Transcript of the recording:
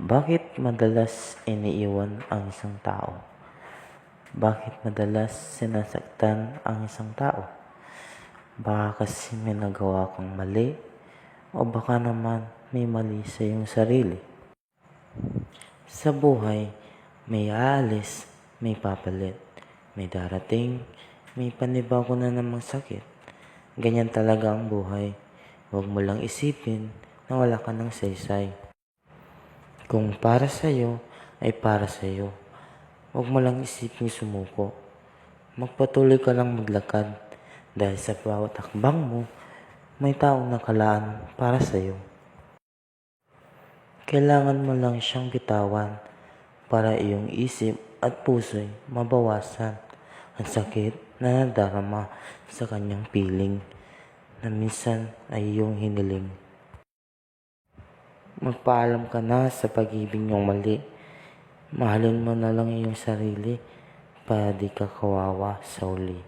Bakit madalas iniiwan ang isang tao? Bakit madalas sinasaktan ang isang tao? Baka kasi may nagawa kang mali o baka naman may mali sa iyong sarili. Sa buhay, may aalis, may papalit, may darating, may panibago na namang sakit. Ganyan talaga ang buhay. Huwag mo lang isipin na wala ka ng saysay. Kung para sa'yo, ay para sa'yo. Huwag mo lang isipin sumuko. Magpatuloy ka lang maglakad dahil sa bawat hakbang mo, may taong nakalaan para sa'yo. Kailangan mo lang siyang bitawan para iyong isip at puso'y mabawasan ang sakit na nadarama sa kanyang piling na minsan ay iyong hiniling. Magpaalam ka na sa pag-ibig niyong mali. Mahalin mo na lang iyong sarili para di ka kawawa sa uli.